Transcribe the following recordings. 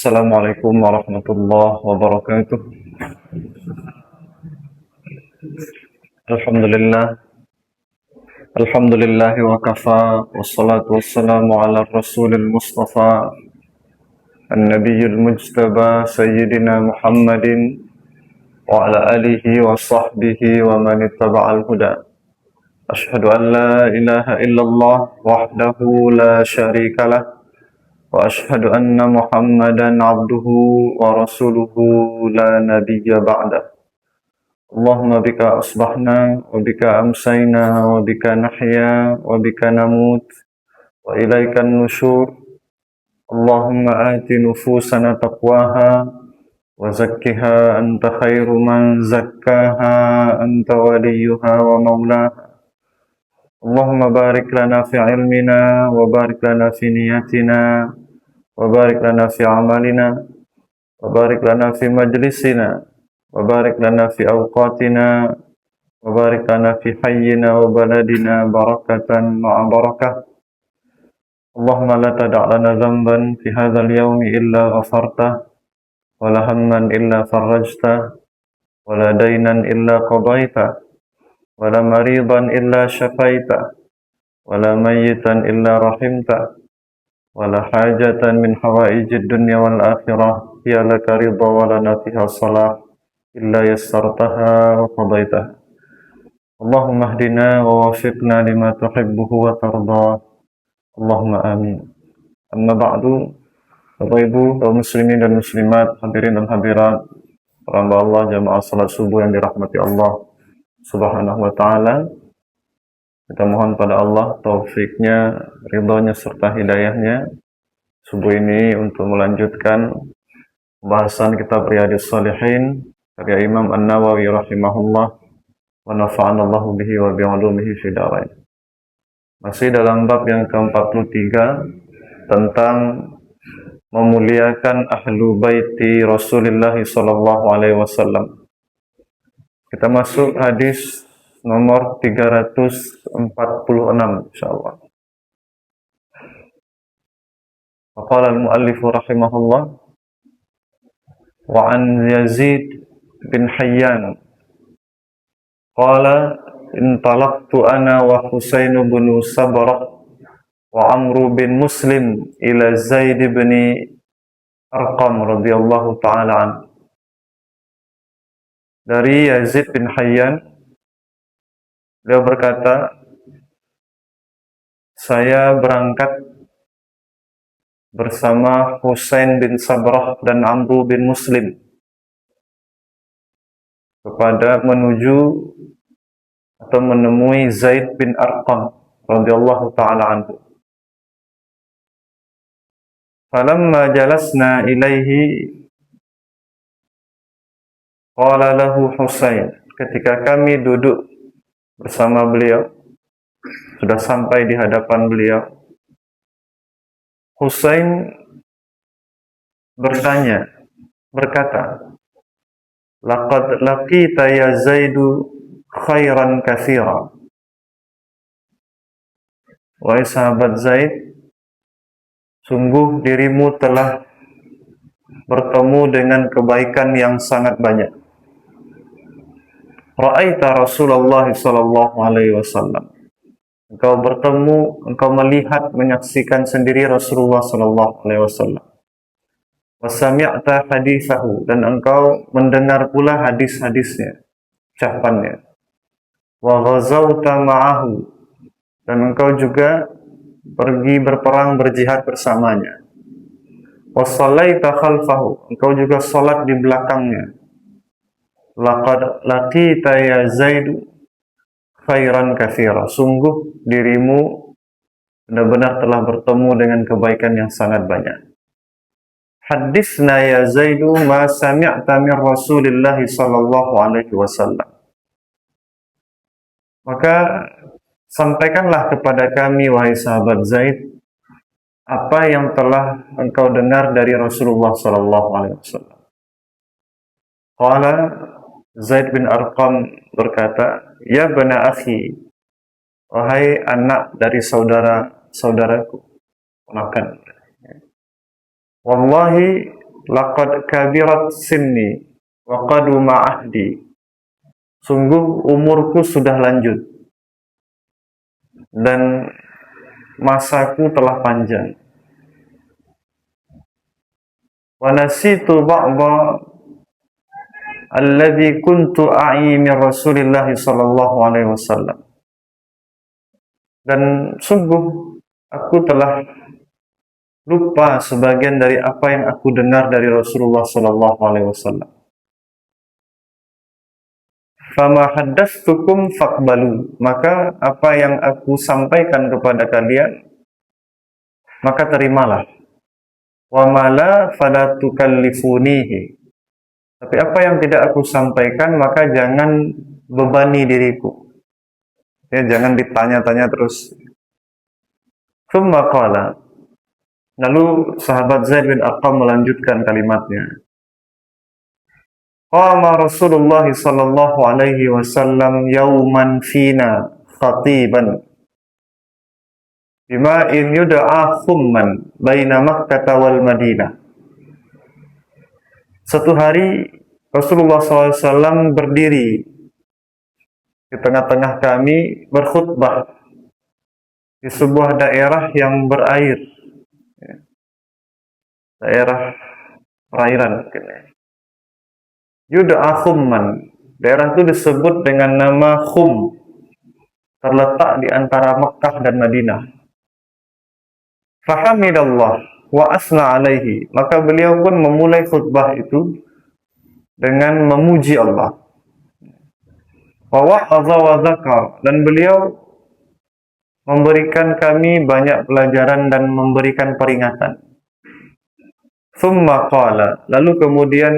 Assalamualaikum warahmatullahi wabarakatuh. Alhamdulillah. Alhamdulillahi wa kafa. Wassalatu wassalamu ala rasulil mustafa. An-nabiyil mujtaba Sayyidina Muhammadin wa ala alihi wa sahbihi wa man ittaba'al huda. Ashhadu an la ilaha illallah wahdahu la syarika lah. Wa ashhadu anna Muhammadan abduhu wa rasuluhu la nabiyya ba'dah. Allahumma bika asbahna wa bika amsayna wa bika nahya wa bika namut wa ilaikan nusyur. Allahumma ati nufusana taqwaha wa zakkiha anta khairu man zakkaha anta waliyuha wa maulaha. Allahumma barik lana fi ilmina wa barik lana fi niyatina wa barik lana fi amalina wa barik lana fi majlisina wa barik lana fi awqatina wa barik lana fi hayyina wa baladina barakatan ma'a barakah. Allahumma la tada' lana dhanban fi hadzal yawmi illa ghafartah wa la hamman illa farajtah wa la daynan illa qadaitah wa la maridan illa syafaitah wa la mayyitan illa rahimtah wa la hajatan min hawaijid dunya wal akhirah hiya laka ridha wa lana fiha salah illa yassartaha wa qadaitah. Allahumma hdina wa wafiqna lima tuhibbuhu wa tarda. Allahumma amin. Amma ba'du. Bapak Ibu kaum muslimin dan muslimat, hadirin dan hadirat, hamba Allah jamaah salat subuh yang dirahmati Allah Subhanahu wa taala. Kita mohon pada Allah taufiknya, ridhonya serta hidayahnya subuh ini untuk melanjutkan pembahasan kitab Riyadhus Shalihin karya Imam An-Nawawi rahimahullah wa nafa'ana Allahu bihi wa bi'ulumihi fid dharain. Masih dalam bab yang ke-43 tentang memuliakan ahlu baiti Rasulullah sallallahu alaihi wasallam. Kita masuk hadis nomor 346 insyaallah. Qala al-muallif rahimahullah wa an Yazid bin Hayyan qala intalaqtu ana wa Husain bin Sabrah wa Amr bin Muslim ila Zaid bin Arqam radhiyallahu ta'ala an. Dari Yazid bin Hayyan, beliau berkata, saya berangkat bersama Husain bin Sabrah dan Amr bin Muslim menuju atau menemui Zaid bin Arqam radhiyallahu ta'ala anhu. Falamma jalasna ilaihi qala lahu Husain. Ketika kami duduk bersama beliau, sudah sampai di hadapan beliau, Husain berkata, laqad laqita ya Zaidu khairan katsira. Wahai sahabat Zaid, sungguh dirimu telah bertemu dengan kebaikan yang sangat banyak. Ra'aita Rasulullah sallallahu alaihi wasallam. Engkau melihat, menyaksikan sendiri Rasulullah sallallahu alaihi wasallam. Wa sami'ta hadithahu, dan engkau mendengar pula hadis-hadisnya, ucapannya. Wa ghazawta ma'ahu, dan engkau juga pergi berperang, berjihad bersamanya. Wa shallaita khalfahu, engkau juga salat di belakangnya. Laqad laqita ya Zaid khairan katsira. Sungguh dirimu benar-benar telah bertemu dengan kebaikan yang sangat banyak. Haditsna ya Zaid ma sami'ta min Rasulillah sallallahu alaihi wasallam. Maka sampaikanlah kepada kami, wahai sahabat Zaid, apa yang telah engkau dengar dari Rasulullah sallallahu alaihi wasallam. Qala Zaid bin Arqam berkata, ya bana akhi, wahai anak dari saudaraku, ponakan. Wallahi laqad kabirat sinni wa qaduma ahdi. Sungguh umurku sudah lanjut dan masaku telah panjang. Wa nasitu ba'dha alladhi kuntu a'i min Rasulillah sallallahu alaihi wasallam. Dan sungguh aku telah lupa sebagian dari apa yang aku dengar dari Rasulullah sallallahu alaihi wasallam. Fama haddatsukum faqbalu, maka apa yang aku sampaikan kepada kalian maka terimalah. Wa ma la fala tukallifunihi, tapi apa yang tidak aku sampaikan maka jangan bebani diriku. Ya, jangan ditanya-tanya terus. Tsumma qala, lalu sahabat Zaid bin Arqam melanjutkan kalimatnya. Qama Rasulullah sallallahu alaihi wasallam yauman fina khatiban bima in yud'a khumman baina Makkah wal Madinah. Suatu hari Rasulullah SAW berdiri di tengah-tengah kami berkhutbah di sebuah daerah yang berair, daerah perairan. Yud'a Khumman, daerah itu disebut dengan nama Khum, terletak di antara Mekah dan Madinah. Fahamidallah wa asna alaihi, maka beliau pun memulai khutbah itu dengan memuji Allah. Wa wa'adha wa dzakar, dan beliau memberikan kami banyak pelajaran dan memberikan peringatan. Tsumma qala, lalu kemudian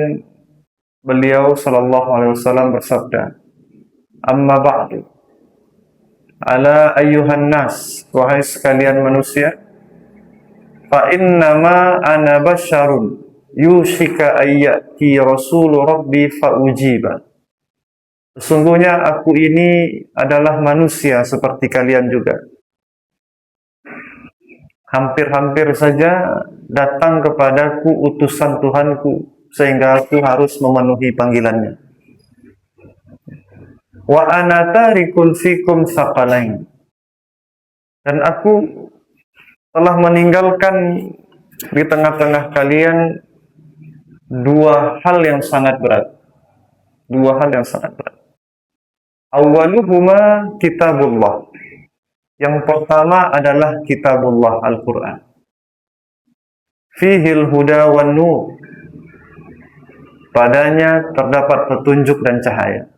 beliau sallallahu alaihi wasallam bersabda, amma ba'du, ala ayyuhan nas, wahai sekalian manusia, fa innama ana basyarun yushika ayyati rasul rabbi fa ujiba. Sesungguhnya aku ini adalah manusia seperti kalian juga. Hampir-hampir saja datang kepadaku utusan Tuhanku, sehingga aku harus memenuhi panggilannya. Wa ana tarikun fikum tsaqalain, dan aku telah meninggalkan di tengah-tengah kalian dua hal yang sangat berat. Dua hal yang sangat berat. Awwaluhuma kitabullah. Yang pertama adalah kitabullah, Al-Quran. Fihil huda wan nur. Padanya terdapat petunjuk dan cahaya.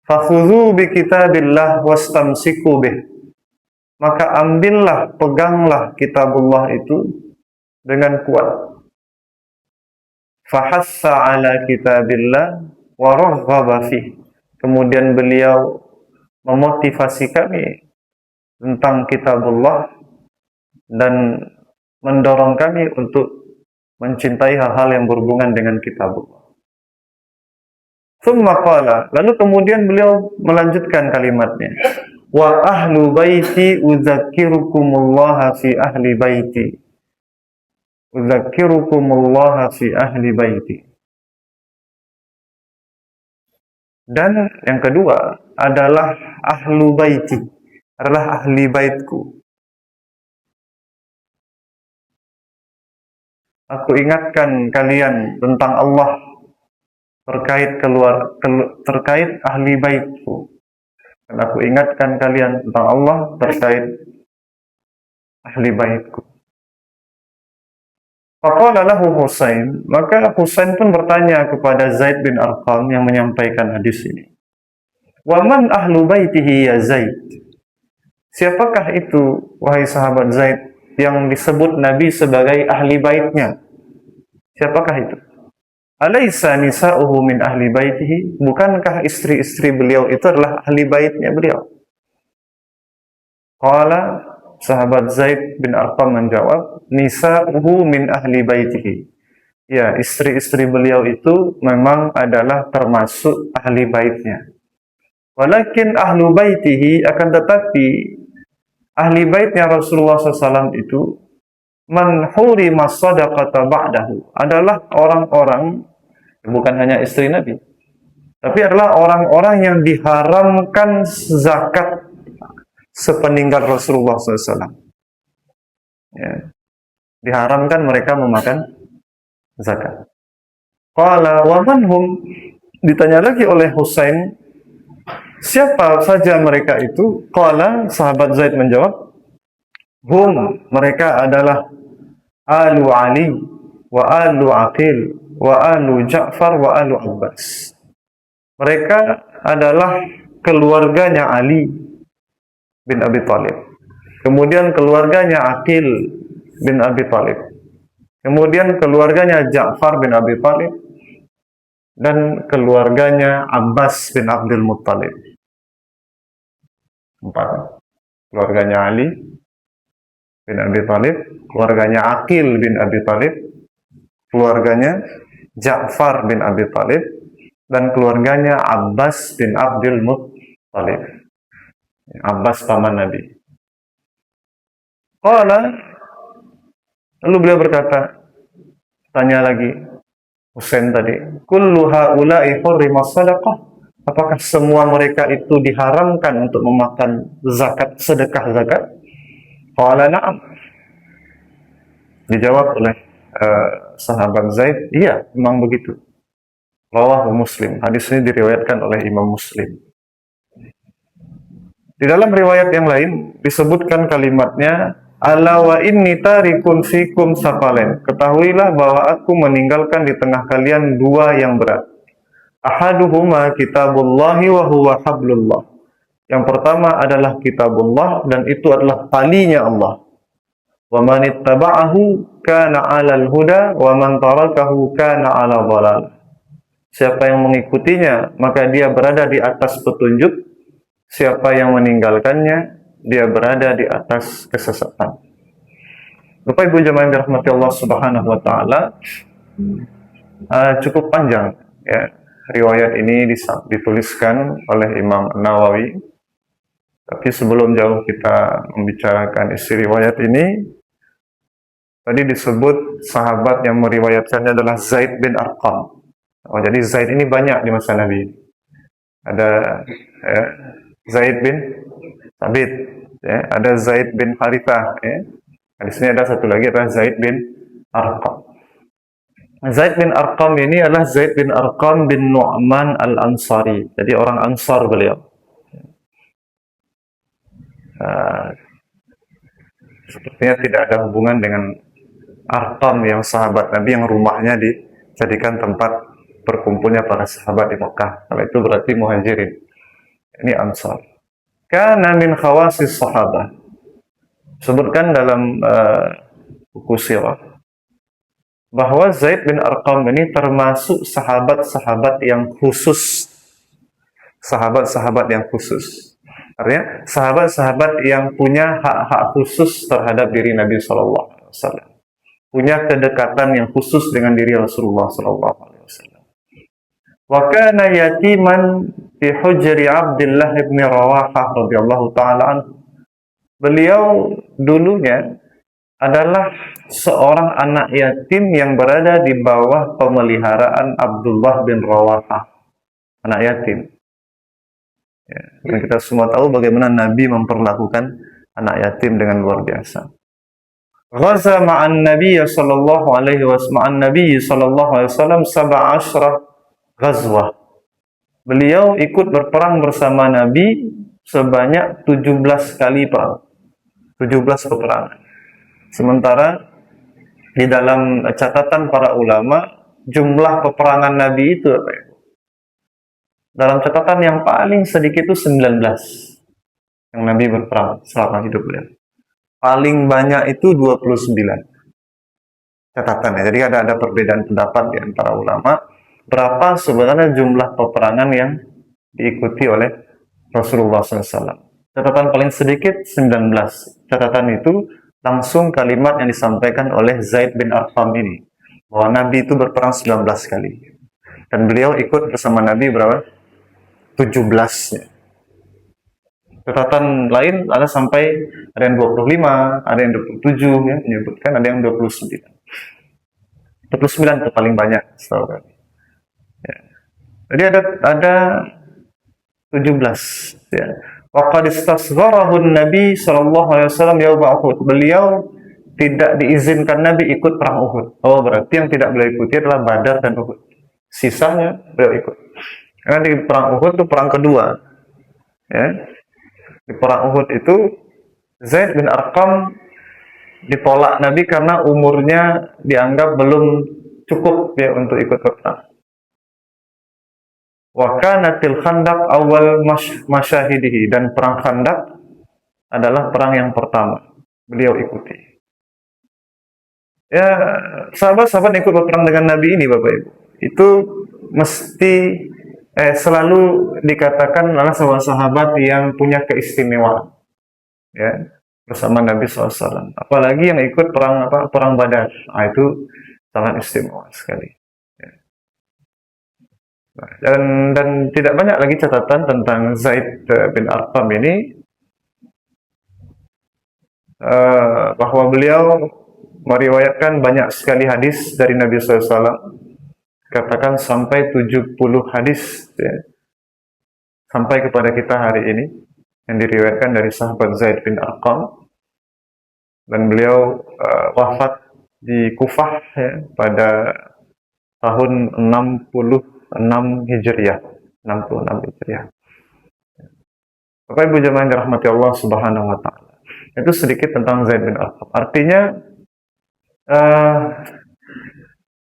Fakhudhu bi kitabillah wastamsiku bih. Maka ambillah, peganglah kitabullah itu dengan kuat. Fahassa ala kitabillah wa raghaba fih. Kemudian beliau memotivasi kami tentang kitabullah dan mendorong kami untuk mencintai hal-hal yang berhubungan dengan kitabullah. Tsumma qala, lalu kemudian beliau melanjutkan kalimatnya. Wa ahlu baiti udzakkirukumullah fi ahli baiti. Udzakkirukumullah fi ahli baiti. Dan yang kedua adalah ahlu baiti, adalah ahli baitku. Aku ingatkan kalian tentang Allah terkait ahli baitku. Dan aku ingatkan kalian tentang Allah terkait ahli baitku. Faqala lahu Husain, maka Husain pun bertanya kepada Zaid bin Arqam yang menyampaikan hadis ini. Wa man ahlu baitihi ya Zaid? Siapakah itu, wahai sahabat Zaid, yang disebut Nabi sebagai ahli baitnya? Siapakah itu? Alaysa nisa'uhu min ahli baitihi? Bukankah istri-istri beliau itu adalah ahli baitnya beliau? Qala, sahabat Zaid bin Arqam menjawab, nisa'uhu min ahli baitihi. Ya, istri-istri beliau itu memang adalah termasuk ahli baitnya. Walakin ahlu baitihi, akan tetapi ahli baitnya Rasulullah SAW itu man hurima shadaqata ba'dahu adalah orang-orang, bukan hanya istri Nabi, tapi adalah orang-orang yang diharamkan zakat sepeninggal Rasulullah SAW. Ya. Diharamkan mereka memakan zakat. Qala wa man hum, ditanya lagi oleh Husain, siapa saja mereka itu? Qala, sahabat Zaid menjawab, hum, mereka adalah alu Ali wa alu Aqil wa alu Ja'far wa alu Abbas. Mereka adalah keluarganya Ali bin Abi Thalib, kemudian keluarganya Aqil bin Abi Thalib, kemudian keluarganya Ja'far bin Abi Thalib, dan keluarganya Abbas bin Abdul Muttalib. 4. Keluarganya Ali bin Abi Thalib, keluarganya Aqil bin Abi Thalib, keluarganya Ja'far bin Abi Thalib, dan keluarganya Abbas bin Abdul Muttalib. Abbas paman Nabi. Qala, lalu beliau berkata, tanya lagi Husain tadi, kullu haula'i hurrima shadaqah, apakah semua mereka itu diharamkan untuk memakan zakat, sedekah zakat? Qala na'am. Dijawab oleh sahabat Zaid, iya, memang begitu. Rawahu Muslim. Hadis ini diriwayatkan oleh Imam Muslim. Di dalam riwayat yang lain disebutkan kalimatnya, ala wa inni tarikun fikum saqalain. Ketahuilah bahwa aku meninggalkan di tengah kalian dua yang berat. Ahaduhuma kitabullahi wa huwa hablullah. Yang pertama adalah kitabullah, dan itu adalah talinya Allah. Wa man ittaba'ahu kana 'alal huda wa man tarakahu kana 'ala dhalal. Siapa yang mengikutinya, maka dia berada di atas petunjuk. Siapa yang meninggalkannya, dia berada di atas kesesatan. Bapak Ibu jemaah yang dirahmati Allah Subhanahu wa taala, cukup panjang ya. Riwayat ini dituliskan oleh Imam Nawawi. Tapi sebelum jauh kita membicarakan isi riwayat ini, tadi disebut sahabat yang meriwayatkannya adalah Zaid bin Arqam. Oh, jadi Zaid ini banyak di masa Nabi. Ada ya, Zaid bin Thabit, ya, ada Zaid bin Harithah, ya. Di sini ada satu lagi adalah Zaid bin Arqam. Zaid bin Arqam ini adalah Zaid bin Arqam bin Nu'man al-Ansari. Jadi orang Ansar beliau. Sepertinya tidak ada hubungan dengan Arqam yang sahabat Nabi yang rumahnya dijadikan tempat berkumpulnya para sahabat di Mekah. Kalau itu berarti Muhajirin. Ini Ansar. Kana min khawasis sahabah. Sebutkan dalam buku sirah bahwa Zaid bin Arqam ini termasuk sahabat-sahabat yang khusus. Sahabat-sahabat yang khusus. Artinya sahabat-sahabat yang punya hak-hak khusus terhadap diri Nabi SAW. Punya kedekatan yang khusus dengan diri Rasulullah SAW. Wa kana yatiman fi hujri Abdullah bin Rawahah radhiyallahu ta'ala anhu. Beliau dulunya adalah seorang anak yatim yang berada di bawah pemeliharaan Abdullah bin Rawahah. Anak yatim. Ya, dan kita semua tahu bagaimana Nabi memperlakukan anak yatim dengan luar biasa. Ghaza ma'an Nabi sallallahu alaihi wasallam 17 ghazwah. Beliau ikut berperang bersama Nabi sebanyak 17 kali perang. 17 peperangan. Sementara di dalam catatan para ulama, jumlah peperangan Nabi itu apa ya? Dalam catatan yang paling sedikit itu 19 yang Nabi berperang selama hidup beliau. Paling banyak itu 29 catatannya. Jadi ada perbedaan pendapat di antara ulama berapa sebenarnya jumlah peperangan yang diikuti oleh Rasulullah SAW. Catatan paling sedikit 19. Catatan itu langsung kalimat yang disampaikan oleh Zaid bin Arqam ini, bahwa Nabi itu berperang 19 kali. Dan beliau ikut bersama Nabi berapa? 17-nya. Catatan lain ada sampai ada yang 25, ada yang 27 ya, menyebutkan ada yang 29. 29 itu paling banyak setahu kami. Ya. Jadi ada 17 ya. Waqad istasgharahu Nabi sallallahu alaihi wasallam yaum Uhud. Beliau tidak diizinkan Nabi ikut perang Uhud. Oh, berarti yang tidak beliau ikuti adalah Badar dan Uhud. Sisanya beliau ikut. Karena di perang Uhud itu perang kedua. Ya. Di perang Uhud itu Zaid bin Arqam ditolak Nabi karena umurnya dianggap belum cukup ya untuk ikut perang. Wa kanatil khandaq awal masyahidihi, dan perang Khandaq adalah perang yang pertama beliau ikuti. Ya, sahabat-sahabat ikut berperang dengan Nabi ini Bapak Ibu, itu mesti selalu dikatakan adalah sahabat-sahabat yang punya keistimewaan ya bersama Nabi SAW. Apalagi yang ikut perang Badar, itu sangat istimewa sekali. Dan tidak banyak lagi catatan tentang Zaid bin Arqam ini, bahwa beliau meriwayatkan banyak sekali hadis dari Nabi SAW, katakan sampai 70 hadis ya, sampai kepada kita hari ini, yang diriwayatkan dari sahabat Zaid bin Arqam, dan beliau wafat di Kufah ya, pada tahun 66 Hijriah. 66 Hijriah. Bapak Ibu jemaah yang dirahmati Allah Subhanahu wa taala. Itu sedikit tentang Zaid bin Arqam. Artinya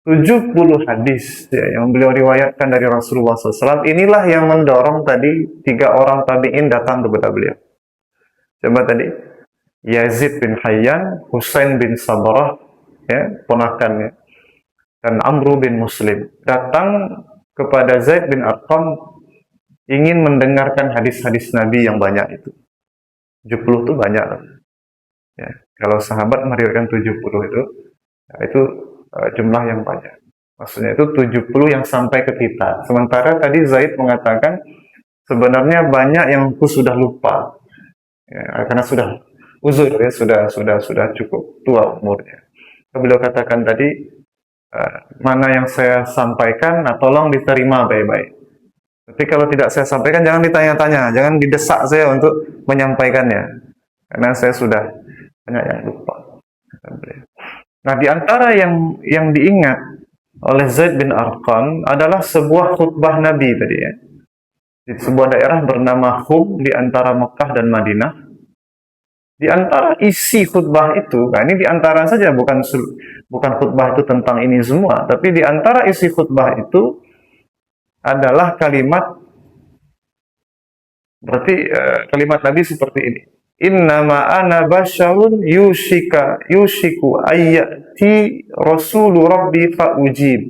70 hadis ya, yang beliau riwayatkan dari Rasulullah SAW, inilah yang mendorong tadi 3 orang tabi'in datang kepada beliau. Coba tadi Yazid bin Hayyan, Husain bin Sabarah ya, ponakannya, dan Amru bin Muslim datang kepada Zaid bin Arqam ingin mendengarkan hadis-hadis Nabi yang banyak itu. 70 itu banyak. Ya, kalau sahabat meriwayatkan 70 itu jumlah yang banyak. Maksudnya itu 70 yang sampai ke kita. Sementara tadi Zaid mengatakan sebenarnya banyak yang aku sudah lupa. Ya, karena sudah uzur ya, sudah cukup tua umurnya. Beliau katakan tadi, mana yang saya sampaikan, nah tolong diterima baik-baik. Tapi kalau tidak saya sampaikan, jangan ditanya-tanya, jangan didesak saya untuk menyampaikannya, karena saya sudah banyak yang lupa. Nah, di antara yang diingat oleh Zaid bin Arqam adalah sebuah khutbah Nabi tadi ya, di sebuah daerah bernama Khum di antara Mekah dan Madinah. Di antara isi khutbah itu, nah ini di antara saja, bukan khutbah itu tentang ini semua, tapi di antara isi khutbah itu adalah kalimat, berarti kalimat Nabi seperti ini. Innama ana basyarun yushiku ayyati rasulu rabbi fa'ujib.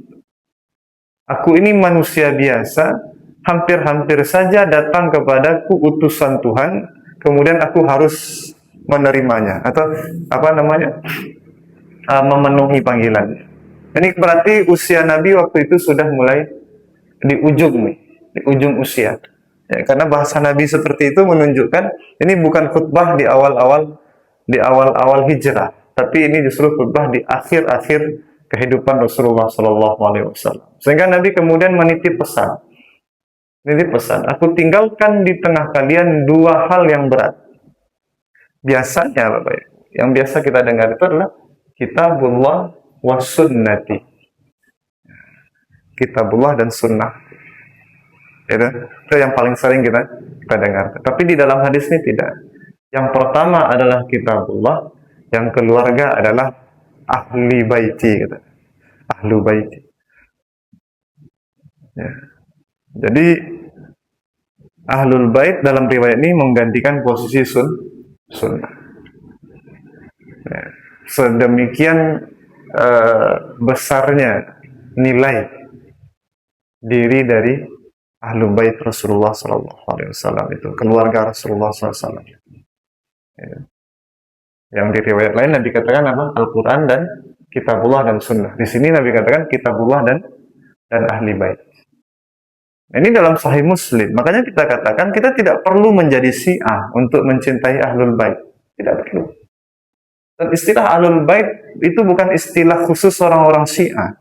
Aku ini manusia biasa, hampir-hampir saja datang kepadaku utusan Tuhan, kemudian aku harus menerimanya, atau memenuhi panggilannya. Ini berarti usia Nabi waktu itu sudah mulai di ujung usia. Ya, karena bahasa Nabi seperti itu menunjukkan ini bukan khutbah di awal-awal hijrah, tapi ini justru khutbah di akhir-akhir kehidupan Rasulullah SAW. Sehingga Nabi kemudian menitip pesan. Aku tinggalkan di tengah kalian 2 hal yang berat. Biasanya, Bapak, yang biasa kita dengar itu adalah kitabullah wa sunnati. Kitabullah dan sunnah. Itu yang paling sering kita dengar. Tapi di dalam hadis ini tidak. Yang pertama adalah kitabullah, yang keluarga adalah ahli baiti, gitu. Ahlu baiti. Ya. Jadi ahlul bait dalam riwayat ini menggantikan posisi sunnah. Ya. Sedemikian besarnya nilai diri dari ahlu bait Rasulullah SAW itu, keluarga Rasulullah SAW. Ya. Yang di riwayat lain Nabi katakan apa? Al-Quran dan kitabullah dan sunnah. Di sini Nabi katakan kitabullah dan ahli bait. Ini dalam Sahih Muslim. Makanya kita katakan kita tidak perlu menjadi Syiah untuk mencintai Ahlul Bait. Tidak perlu. Dan istilah Ahlul Bait itu bukan istilah khusus orang-orang Syiah.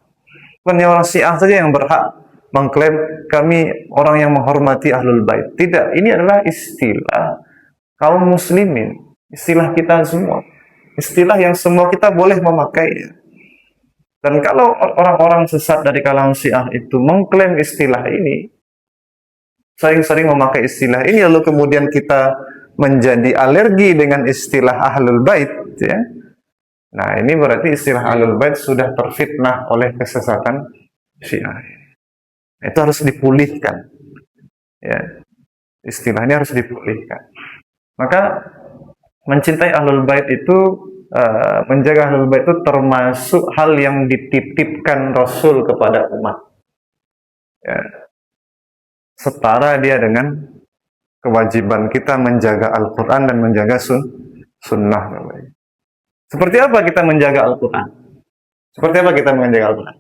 Bukan orang Syiah saja yang berhak mengklaim kami orang yang menghormati Ahlul Bait. Tidak, ini adalah istilah kaum muslimin. Istilah kita semua. Istilah yang semua kita boleh memakainya. Dan kalau orang-orang sesat dari kalangan Syiah itu mengklaim istilah ini, sering-sering memakai istilah ini, lalu kemudian kita menjadi alergi dengan istilah Ahlul Bait, ya. Nah, ini berarti istilah Ahlul Bait sudah terfitnah oleh kesesatan Syiah. Itu harus dipulihkan. Ya. Istilah ini harus dipulihkan. Maka mencintai Ahlul Bait itu, menjaga Ahlul Bait itu termasuk hal yang dititipkan Rasul kepada umat. Ya. Setara dia dengan kewajiban kita menjaga Al-Quran dan menjaga sunnah. Seperti apa kita menjaga Al-Quran? Seperti apa kita menjaga Al-Quran?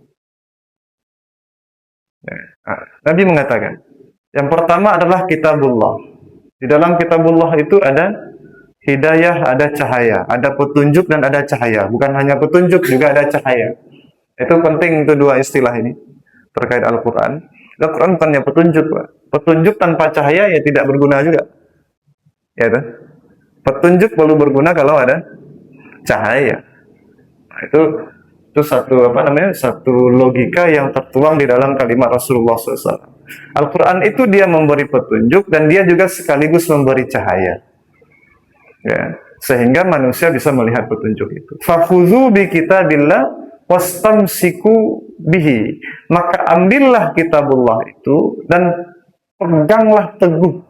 Ya. Nabi mengatakan, yang pertama adalah kitabullah. Di dalam kitabullah itu ada hidayah, ada cahaya, ada petunjuk dan ada cahaya. Bukan hanya petunjuk, juga ada cahaya. Itu penting, itu dua istilah ini terkait Al-Quran. Al-Quran bukannya petunjuk, Pak. Petunjuk tanpa cahaya ya tidak berguna juga. Ya, kan? Petunjuk perlu berguna kalau ada cahaya. Nah, itu satu logika yang tertuang di dalam kalimat Rasulullah SAW. Al-Quran itu dia memberi petunjuk dan dia juga sekaligus memberi cahaya. Ya, sehingga manusia bisa melihat petunjuk itu. Fakhudhu bi kitabillah wastamsiku bihi. Maka ambillah kitabullah itu dan peganglah teguh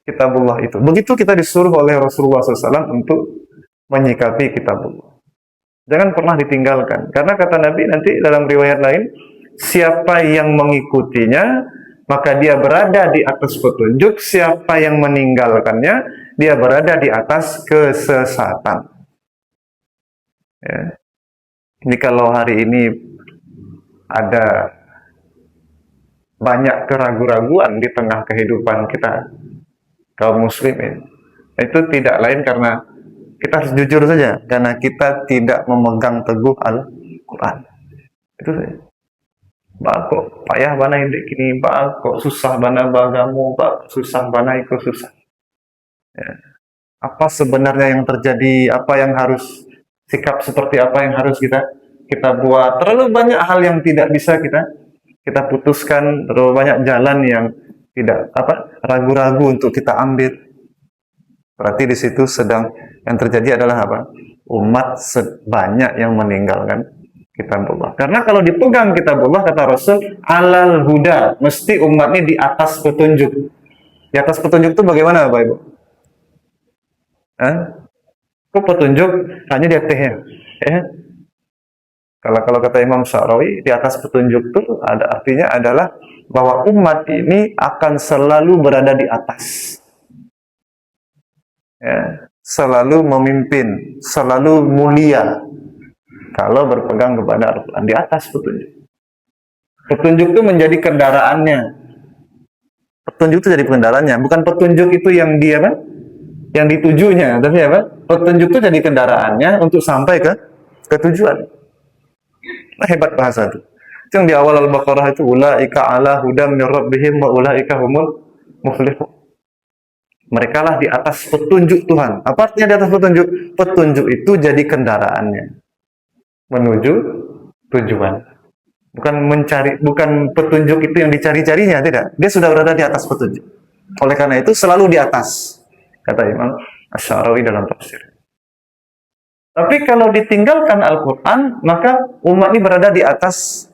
kitabullah itu. Begitu kita disuruh oleh Rasulullah SAW untuk menyikapi kitabullah. Jangan pernah ditinggalkan. Karena kata Nabi nanti dalam riwayat lain, siapa yang mengikutinya, maka dia berada di atas petunjuk. Siapa yang meninggalkannya, dia berada di atas kesesatan. Ya. Jadi kalau hari ini ada banyak keraguan-raguan di tengah kehidupan kita, kaum muslimin, itu tidak lain karena kita harus jujur saja, karena kita tidak memegang teguh Al-Quran. Itu saja. Pak kok payah bana indek kini, Pak kok susah bana bagamu, Pak susah bana ikut susah. Ya. Apa sebenarnya yang terjadi? Apa yang harus sikap seperti apa yang harus kita buat? Terlalu banyak hal yang tidak bisa kita putuskan, terlalu banyak jalan yang tidak ragu-ragu untuk kita ambil. Berarti di situ yang terjadi adalah apa? Umat banyak yang meninggalkan kitabullah. Karena kalau dipegang kitabullah, kata Rasul, alal huda, mesti umat ini di atas petunjuk. Di atas petunjuk itu bagaimana, Bapak Ibu? Kok petunjuk hanya di atas ya? Kalau kata Imam Syarawi, di atas petunjuk itu artinya adalah bahwa umat ini akan selalu berada di atas. Ya, selalu memimpin, selalu mulia kalau berpegang kepada Al-Quran, di atas petunjuk. Petunjuk itu menjadi kendaraannya. Petunjuk itu jadi kendaraannya, bukan petunjuk itu yang dia yang ditujunya, tapi petunjuk itu jadi kendaraannya untuk sampai ke tujuan. Nah, hebat bahasa itu. Itu yang di awal Al-Baqarah itu, ulaika ala hudam min rabbihim wa ulaika humul muflihun. Mereka lah di atas petunjuk Tuhan. Apa artinya di atas petunjuk? Petunjuk itu jadi kendaraannya menuju tujuan. Bukan petunjuk itu yang dicari-carinya, tidak. Dia sudah berada di atas petunjuk. Oleh karena itu selalu di atas, kata Imam Asy-Syarawi dalam tafsir. Tapi kalau ditinggalkan Al-Quran, maka umat ini berada di atas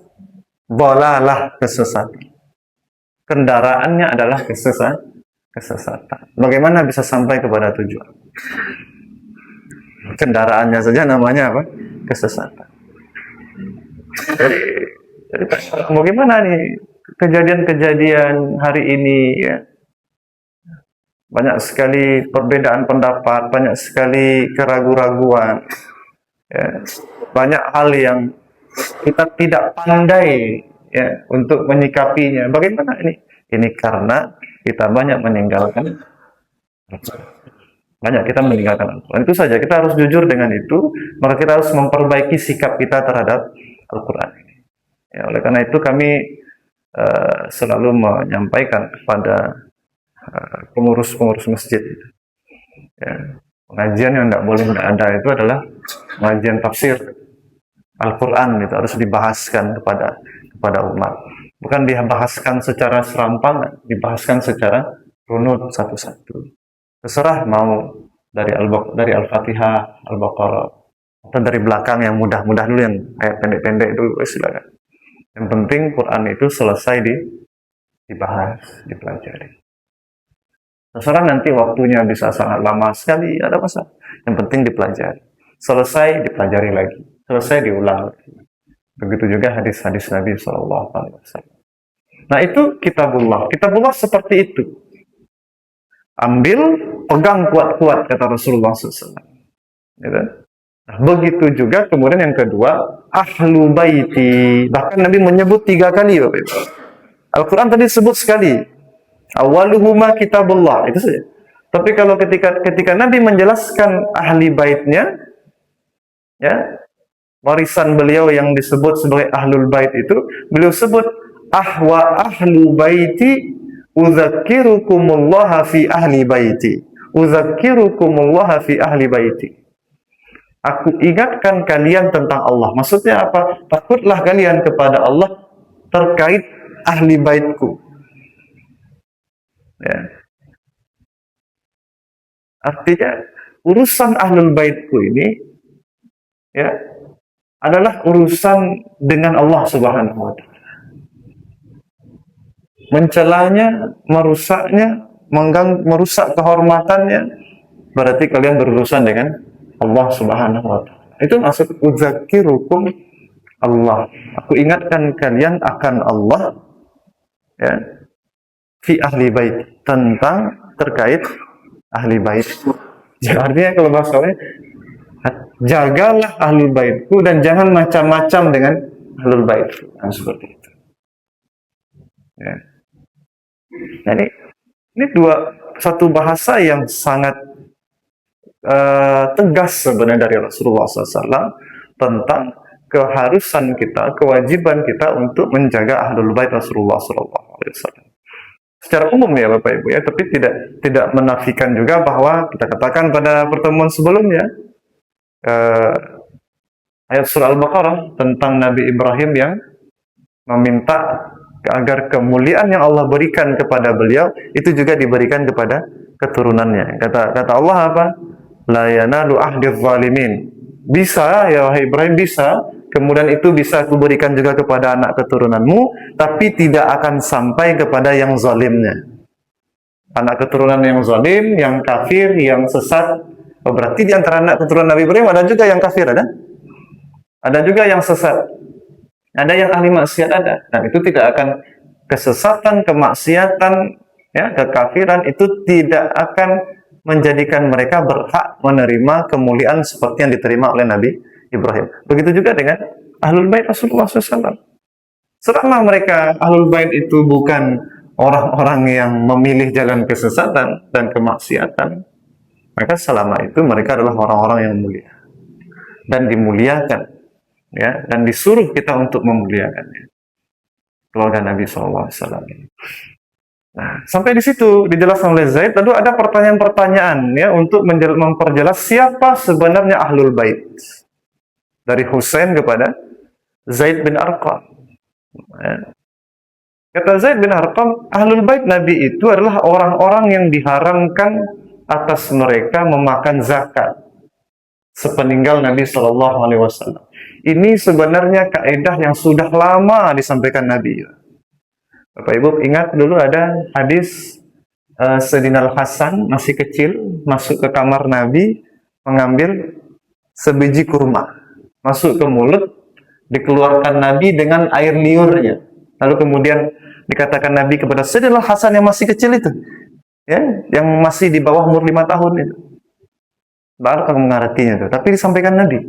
dhalalah, kesesatan. Kendaraannya adalah kesesatan. Bagaimana bisa sampai kepada tujuan? Kendaraannya saja namanya apa? Kesesatan. Jadi bagaimana nih kejadian-kejadian hari ini, ya? Banyak sekali perbedaan pendapat, banyak sekali keraguan-raguan, ya. Banyak hal yang kita tidak pandai ya untuk menyikapinya. Bagaimana ini? Ini karena kita banyak meninggalkan Al-Quran. Itu saja, kita harus jujur dengan itu, maka kita harus memperbaiki sikap kita terhadap Al-Quran. Ya, oleh karena itu kami selalu menyampaikan kepada pengurus-pengurus masjid, ya, pengajian yang tidak boleh tidak ada itu adalah pengajian tafsir Al-Quran. Itu harus dibahaskan kepada umat, bukan dibahaskan secara serampangan, dibahaskan secara runut satu-satu. Terserah mau dari Al-Fatihah, Al-Baqarah, atau dari belakang yang mudah-mudah dulu, yang kayak pendek-pendek dulu, silakan. Yang penting Quran itu selesai dibahas, dipelajari. Terserah nanti waktunya bisa sangat lama sekali, ada masalah. Yang penting dipelajari. Selesai dipelajari lagi, selesai diulang lagi. Begitu juga hadis-hadis Nabi SAW. Nah itu kitabullah. Kitabullah seperti itu. Ambil, pegang kuat-kuat, kata Rasulullah SAW. Gitu. Nah, begitu juga kemudian yang kedua, ahlu baiti. Bahkan Nabi menyebut 3 kali. Al-Quran tadi sebut sekali. Awaluhuma kitabullah. Itu saja. Tapi kalau ketika Nabi menjelaskan ahli baitnya, ya, warisan beliau yang disebut sebagai ahlul bait itu, beliau sebut ahlu baiti udzakkirukumullah fi ahli baiti. Udzakkirukumullah fi ahli baiti. Aku ingatkan kalian tentang Allah. Maksudnya apa? Takutlah kalian kepada Allah terkait ahli baitku. Ya. Artinya urusan ahlul baitku ini, ya, adalah urusan dengan Allah Subhanahu wa Ta'ala. Mencelanya, merusaknya, merusak kehormatannya, berarti kalian berurusan dengan Allah Subhanahu wa Ta'ala. Itu maksud udzakirukum Allah. Aku ingatkan kalian akan Allah, ya, fi ahli bait, tentang terkait ahli bait. Artinya kalau bahasanya, jagalah ahli baitku dan jangan macam-macam dengan ahlul bait. Nah, seperti itu. Ya. Jadi ini satu bahasa yang sangat tegas sebenarnya dari Rasulullah SAW tentang keharusan kita, kewajiban kita untuk menjaga ahlul bait Rasulullah SAW. Secara umum ya Bapak Ibu ya, tapi tidak menafikan juga bahwa kita katakan pada pertemuan sebelumnya ayat surah Al-Baqarah tentang Nabi Ibrahim yang meminta agar kemuliaan yang Allah berikan kepada beliau itu juga diberikan kepada keturunannya. Kata Allah apa? La yanalu ahdiz zalimin. Bisa ya wahai Ibrahim, bisa. Kemudian itu bisa aku berikan juga kepada anak keturunanmu, tapi tidak akan sampai kepada yang zalimnya. Anak keturunan yang zalim, yang kafir, yang sesat. Oh, berarti di antara anak keturunan Nabi Ibrahim ada juga yang kafir, ada? Ada juga yang sesat. Ada yang ahli maksiat, ada. Dan itu tidak akan, kesesatan, kemaksiatan, ya, kekafiran itu tidak akan menjadikan mereka berhak menerima kemuliaan seperti yang diterima oleh Nabi Ibrahim. Begitu juga dengan ahlul bait Rasulullah SAW. Selama mereka ahlul bait itu bukan orang-orang yang memilih jalan kesesatan dan kemaksiatan, maka selama itu mereka adalah orang-orang yang mulia dan dimuliakan, ya, dan disuruh kita untuk memuliakannya. Keluarga Nabi SAW. Nah, sampai di situ dijelaskan oleh Zaid. Lalu ada pertanyaan-pertanyaan, ya, untuk memperjelas siapa sebenarnya ahlul bait. Dari Husain kepada Zaid bin Arqam. Ya. Kata Zaid bin Arqam, ahlul bait Nabi itu adalah orang-orang yang diharamkan atas mereka memakan zakat sepeninggal Nabi Shallallahu Alaihi Wasallam. Ini sebenarnya kaidah yang sudah lama disampaikan Nabi. Bapak Ibu ingat dulu ada hadis Sayyidina Al-Hasan masih kecil masuk ke kamar Nabi mengambil sebiji kurma, masuk ke mulut, dikeluarkan Nabi dengan air liurnya. Lalu kemudian dikatakan Nabi kepada Sayyidina Al-Hasan yang masih kecil itu, ya, yang masih di bawah umur 5 tahun itu. Baru kamu mengertinya itu. Tapi disampaikan Nabi,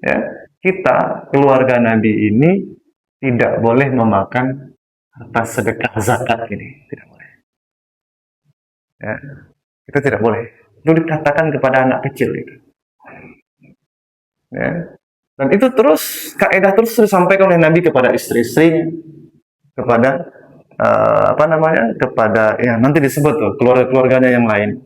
ya, kita keluarga Nabi ini tidak boleh memakan harta sedekah zakat ini, tidak boleh. Ya, itu tidak boleh. Itu dikatakan kepada anak kecil itu. Ya. Dan itu terus kaidah terus disampaikan oleh Nabi kepada istri-istrinya, kepada kepada ya nanti disebut tuh keluarga-keluarganya yang lain,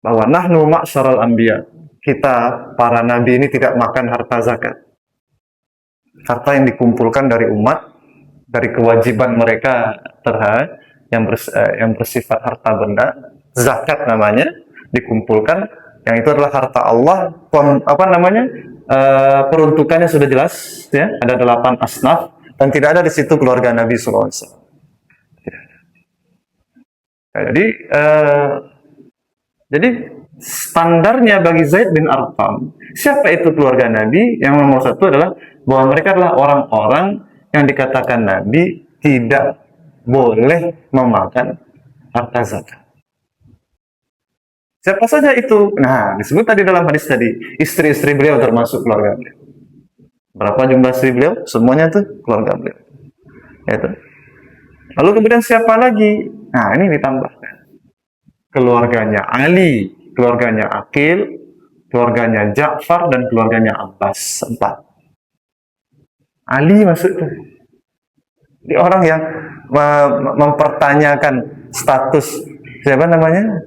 bahwa nahnu ma'syaral anbiya, kita para nabi ini tidak makan harta zakat, harta yang dikumpulkan dari umat, dari kewajiban mereka terhadap yang bersifat harta benda, zakat namanya, dikumpulkan, yang itu adalah harta Allah. Peruntukannya sudah jelas, ya, ada 8 asnaf, dan tidak ada di situ keluarga Nabi SAW. Jadi standarnya bagi Zaid bin Arqam, siapa itu keluarga Nabi? Yang nomor satu adalah bahwa mereka adalah orang-orang yang dikatakan Nabi tidak boleh memakan harta zakat. Siapa saja itu? Nah, disebut tadi dalam hadis tadi, istri-istri beliau termasuk keluarga beliau. Berapa jumlah istri beliau? Semuanya itu keluarga beliau. Itu. Lalu kemudian siapa lagi? Nah, ini ditambahkan. Keluarganya Ali, keluarganya Aqil, keluarganya Ja'far, dan keluarganya Abbas. 4. Ali masuk itu. Jadi orang yang mempertanyakan status siapa namanya?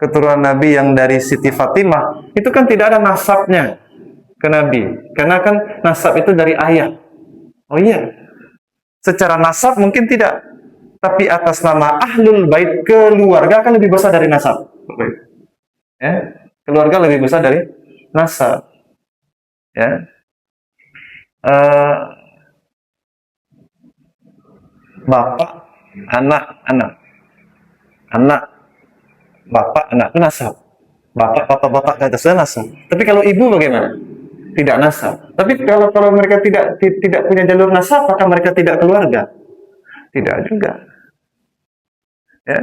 Keturunan Nabi yang dari Siti Fatimah, itu kan tidak ada nasabnya ke Nabi. Karena kan nasab itu dari ayah. Oh iya. Secara nasab mungkin tidak. Tapi atas nama Ahlul Bait, keluarga kan lebih besar dari nasab. Ya, keluarga lebih besar dari nasab. Ya. Bapak, anak, bapak, anak itu nasab. Bapak ke atasnya nasab. Tapi kalau ibu bagaimana? Tidak nasab. Tapi kalau mereka tidak punya jalur nasab, apakah mereka tidak keluarga? Tidak juga. Ya.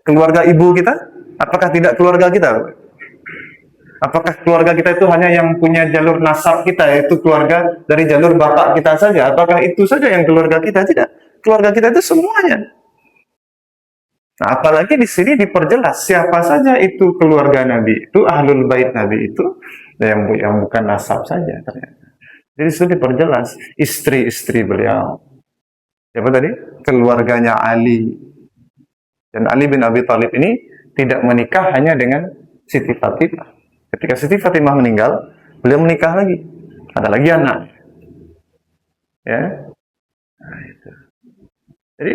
Keluarga ibu kita, apakah tidak keluarga kita? Apakah keluarga kita itu hanya yang punya jalur nasab kita, yaitu keluarga dari jalur bapak kita saja? Apakah itu saja yang keluarga kita? Tidak. Keluarga kita itu semuanya. Nah, apalagi di sini diperjelas siapa saja itu keluarga Nabi itu, Ahlul Bait Nabi itu, yang bukan nasab saja ternyata. Jadi itu diperjelas istri-istri beliau. Siapa tadi? Keluarganya Ali. Dan Ali bin Abi Thalib ini tidak menikah hanya dengan Siti Fatimah. Ketika Siti Fatimah meninggal, beliau menikah lagi. Ada lagi anak. Ya. Nah, itu. Jadi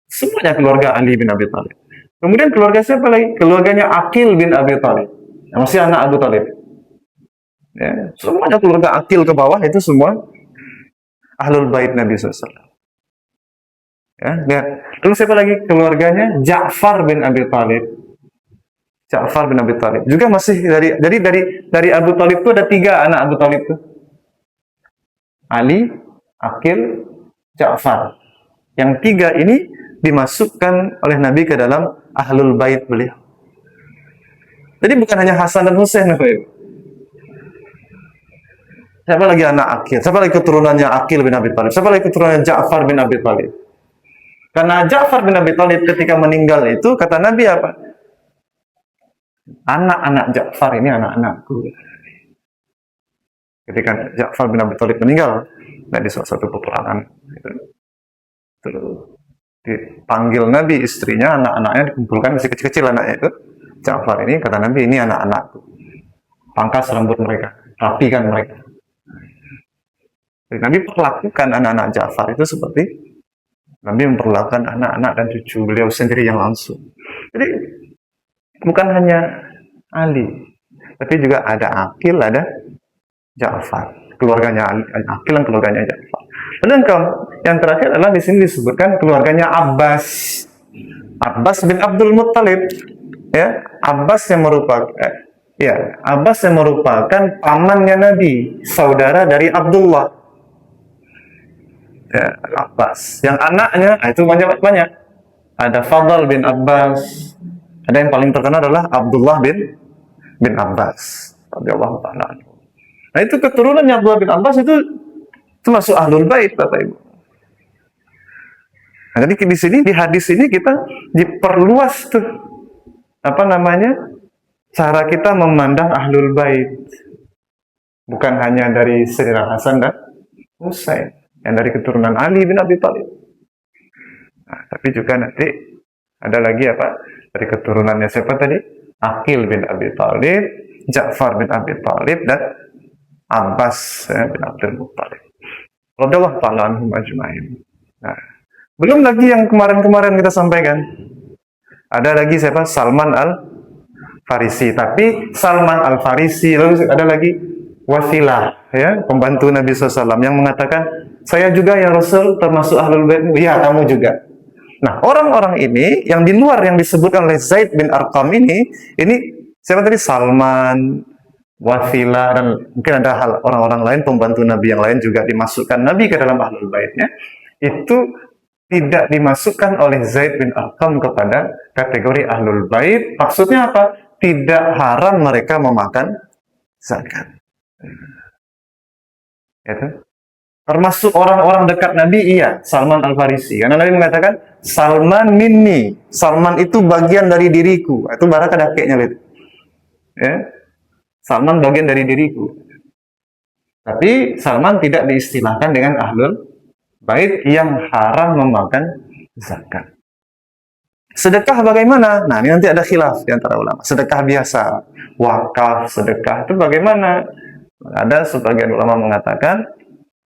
semuanya keluarga Ali bin Abi Thalib. Kemudian keluarga siapa lagi? Keluarganya Aqil bin Abi Thalib. Yang masih anak Abu Thalib. Ya, semuanya keluarga Aqil ke bawah itu semua Ahlul Bait Nabi SAW. Ya, lihat. Lalu siapa lagi? Keluarganya Ja'far bin Abi Thalib. Ja'far bin Abi Thalib. Juga masih dari Abu Thalib itu ada 3 anak Abu Thalib itu. Ali, Aqil, Ja'far. Yang 3 ini dimasukkan oleh Nabi ke dalam Ahlul Bait beliau. Jadi bukan hanya Hasan dan Husain. Siapa lagi anak Aqil? Siapa lagi keturunannya Aqil bin Abi Thalib? Siapa lagi keturunannya Ja'far bin Abi Thalib? Karena Ja'far bin Abi Thalib ketika meninggal itu, kata Nabi apa? Anak-anak Ja'far ini anak-anakku. Ketika Ja'far bin Abi Thalib meninggal, nah di salah satu peperangan itu dipanggil Nabi istrinya, anak-anaknya dikumpulkan, masih kecil-kecil anaknya itu. Ja'far ini, kata Nabi, ini anak-anakku. Pangkas rambut mereka, rapikan mereka. Jadi Nabi perlakukan anak-anak Ja'far itu seperti Nabi memperlakukan anak-anak dan cucu beliau sendiri yang langsung. Jadi bukan hanya Ali, tapi juga ada Aqil, ada Ja'far. Keluarganya Aqil dan keluarganya Ja'far. Dan yang terakhir adalah di sini disebutkan keluarganya Abbas. Abbas bin Abdul Muttalib. Ya, Abbas yang merupakan pamannya Nabi, saudara dari Abdullah. Ya, Abbas. Yang anaknya itu banyak. Ada Fadl bin Abbas. Ada yang paling terkenal adalah Abdullah bin Abbas radhiyallahu ta'ala. Nah, itu keturunannya Abdullah bin Abbas itu Itu masuk ahlul bait, Bapak Ibu. Nah, jadi di sini di hadis ini kita diperluas tuh apa namanya? Cara kita memandang ahlul bait. Bukan hanya dari Sayyidina Hasan dan Husain, yang dari keturunan Ali bin Abi Thalib. Nah, tapi juga nanti ada lagi apa? Dari keturunannya siapa tadi? Aqil bin Abi Thalib, Ja'far bin Abi Thalib, dan Abbas bin Abdul Muttalib. Radhiyallahu ta'ala anhum ajma'in. Nah, belum lagi yang kemarin-kemarin kita sampaikan. Ada lagi siapa? Salman Al-Farisi. Tapi Salman Al-Farisi, lalu ada lagi Wasilah, ya, pembantu Nabi SAW yang mengatakan, saya juga ya Rasul termasuk ahlul bait. Ya, kamu juga. Nah, orang-orang ini yang di luar yang disebutkan oleh Zaid bin Arqam ini siapa tadi? Salman, Wasilah, dan mungkin ada hal orang-orang lain, pembantu Nabi yang lain juga dimasukkan Nabi ke dalam ahlul baitnya. Itu tidak dimasukkan oleh Zaid bin Arqam kepada kategori ahlul bait. Maksudnya apa? Tidak haram mereka memakan zakat. Itu termasuk orang-orang dekat Nabi, iya, Salman Al-Farisi. Karena Nabi mengatakan, Salman minni, Salman itu bagian dari diriku. Itu barang kadakeknya itu. Ya. Salman bagian dari diriku. Tapi Salman tidak diistilahkan dengan ahlul bait yang haram memakan zakat. Sedekah bagaimana? Nah, ini nanti ada khilaf di antara ulama. Sedekah biasa, wakaf, sedekah itu bagaimana? Ada sebagian ulama mengatakan,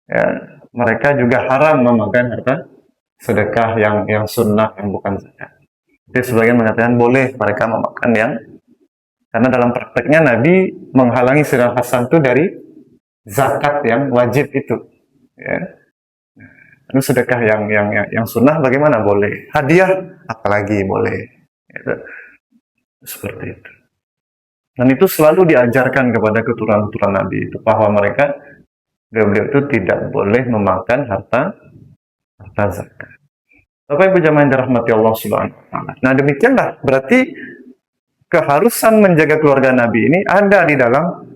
ya, mereka juga haram memakan harta sedekah yang sunnah, yang bukan zakat. Jadi sebagian mengatakan boleh mereka memakan yang, karena dalam prakteknya Nabi menghalangi Sayyidina Hasan itu dari zakat yang wajib itu. Ya. Itu sedekah yang sunnah bagaimana? Boleh. Hadiah apalagi boleh. Gitu. Seperti itu. Dan itu selalu diajarkan kepada keturunan-keturunan Nabi itu, bahwa beliau itu tidak boleh memakan harta zakat. Bapak Ibu jamaah yang dirahmati Allah Subhanahu wa taala. Nah, demikianlah berarti keharusan menjaga keluarga Nabi ini ada di dalam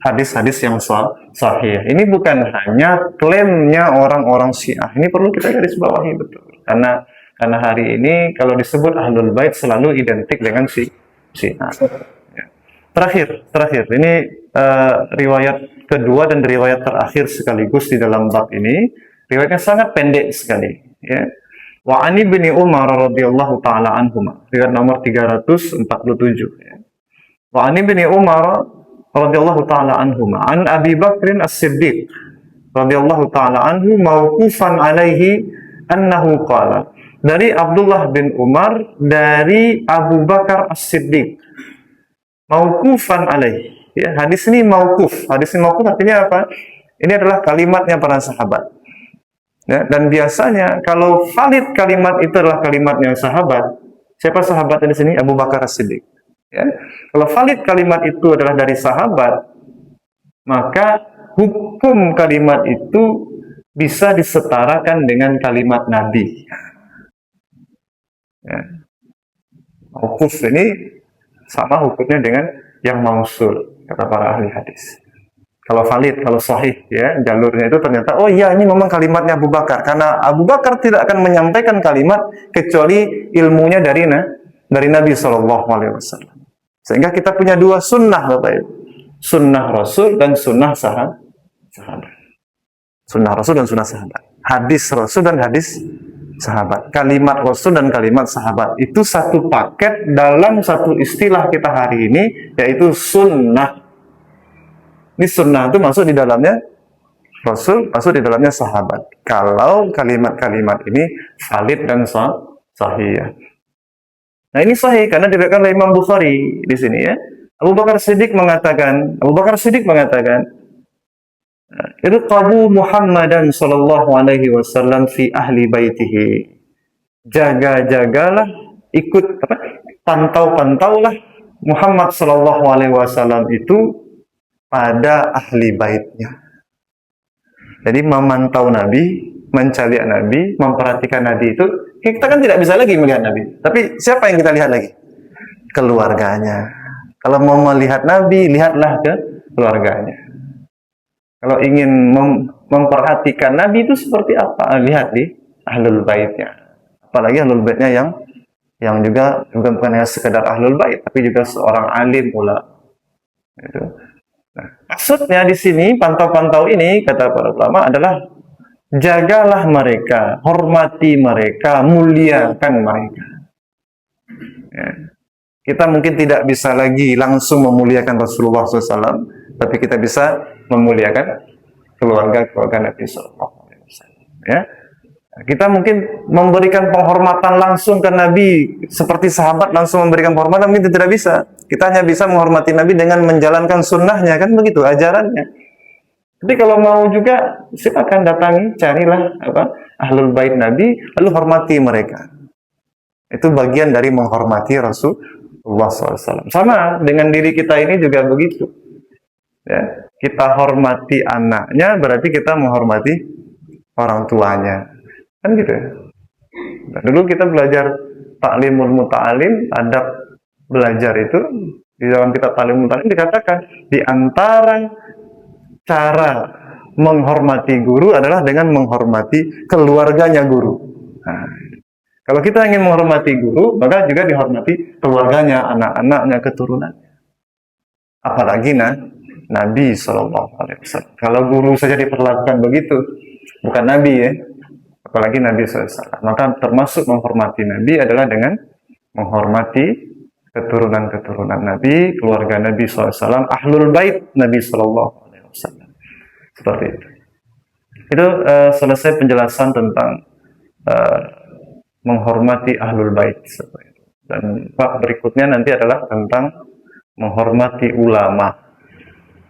hadis-hadis yang sahih. Ini bukan hanya klaimnya orang-orang Syiah. Ini perlu kita garis bawahi betul. Karena hari ini kalau disebut ahlul bait selalu identik dengan Syiah. Terakhir. Ini riwayat kedua dan riwayat terakhir sekaligus di dalam bab ini. Riwayatnya sangat pendek sekali. Ya. Wa ani bin Umar radhiyallahu taala anhuma. Riwayat nomor 347. Ya. Wa ani bin Umar radhiyallahu taala anhuma an Abi Bakrin As-Siddiq radhiyallahu taala anhu mauqufan alaihi annahu qala. Dari Abdullah bin Umar dari Abu Bakar As-Siddiq. Mauqufan alaih. Ya, hadis ini mauquf. Hadis ini mauquf artinya apa? Ini adalah kalimatnya para sahabat. Ya, dan biasanya kalau valid kalimat itu adalah kalimatnya sahabat. Siapa sahabatnya di sini? Abu Bakar As-Siddiq. Ya. Kalau valid kalimat itu adalah dari sahabat, maka hukum kalimat itu bisa disetarakan dengan kalimat Nabi. Ya. Mauquf ini sama hukumnya dengan yang mausul, kata para ahli hadis. Kalau valid, kalau sahih, ya, jalurnya itu ternyata, oh iya ini memang kalimatnya Abu Bakar. Karena Abu Bakar tidak akan menyampaikan kalimat kecuali ilmunya dari Nabi SAW. Sehingga kita punya dua sunnah, Bapak Ibu. Sunnah Rasul dan sunnah sahabat. Sunnah Rasul dan sunnah sahabat. Hadis Rasul dan hadis sahabat. Kalimat Rasul dan kalimat sahabat. Itu satu paket dalam satu istilah kita hari ini, yaitu sunnah. Ini sunnah itu masuk di dalamnya Rasul, masuk di dalamnya sahabat. Kalau kalimat-kalimat ini valid dan sahih. Nah, ini sahih karena diriwayatkan oleh Imam Bukhari di sini, ya. Abu Bakar Siddiq mengatakan, irqabu Muhammadan sallallahu alaihi wasallam fi ahli baitihi. Jaga-jagalah, pantaulah Muhammad sallallahu alaihi wasallam itu pada ahli baitnya. Jadi memantau Nabi, mencari Nabi, memperhatikan Nabi itu, kita kan tidak bisa lagi melihat Nabi. Tapi siapa yang kita lihat lagi? Keluarganya. Kalau mau melihat Nabi, lihatlah ke keluarganya. Kalau ingin memperhatikan Nabi itu seperti apa, lihat di ahlul baitnya. Apalagi ahlul baitnya yang juga bukan hanya sekedar ahlul bait, tapi juga seorang alim pula. Itu. Nah, maksudnya di sini pantau-pantau ini kata para ulama adalah jagalah mereka, hormati mereka, muliakan mereka. Ya. Kita mungkin tidak bisa lagi langsung memuliakan Rasulullah SAW, tapi kita bisa memuliakan keluarga Nabi SAW. Ya. Kita mungkin memberikan penghormatan langsung ke Nabi seperti sahabat langsung memberikan penghormatan, mungkin tidak bisa. Kita hanya bisa menghormati Nabi dengan menjalankan sunnahnya, kan begitu ajarannya. Tapi kalau mau juga silakan datangi, carilah ahlul bait Nabi, lalu hormati mereka. Itu bagian dari menghormati Rasulullah SAW. Sama dengan diri kita ini juga begitu. Ya, kita hormati anaknya, berarti kita menghormati orang tuanya. Kan gitu ya. Nah, dulu kita belajar ta'limul muta'alim, adab belajar itu, di dalam kitab ta'limul muta'alim dikatakan, di antara cara menghormati guru adalah dengan menghormati keluarganya guru. Nah, kalau kita ingin menghormati guru, maka juga dihormati keluarganya, anak-anaknya, keturunannya. Apalagi Nabi SAW. Kalau guru saja diperlakukan begitu, bukan Nabi ya, apalagi Nabi SAW. Maka termasuk menghormati Nabi adalah dengan menghormati keturunan-keturunan Nabi, keluarga Nabi SAW, ahlul bait Nabi SAW. Seperti itu. Itu selesai penjelasan tentang menghormati ahlul bait. Dan bab berikutnya nanti adalah tentang menghormati ulama.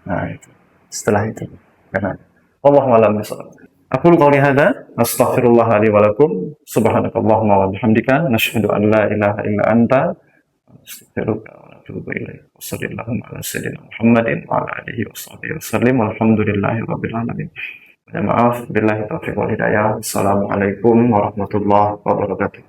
Nah, itu. Setelah itu. Karena Wallahu a'lam bishawab. Aqulu qouli hadza astaghfirullah li wa lakum subhanakallahumma wa bihamdika nasyhadu an la ilaha illa anta astaghfiruka wa atubu ilaik. Wassallallahu ala sayyidina Muhammadin wa ala alihi washabihi wasallim walhamdulillahi rabbil alamin. Maaf, billahi taufiq wal hidayah. Assalamualaikum warahmatullahi wabarakatuh.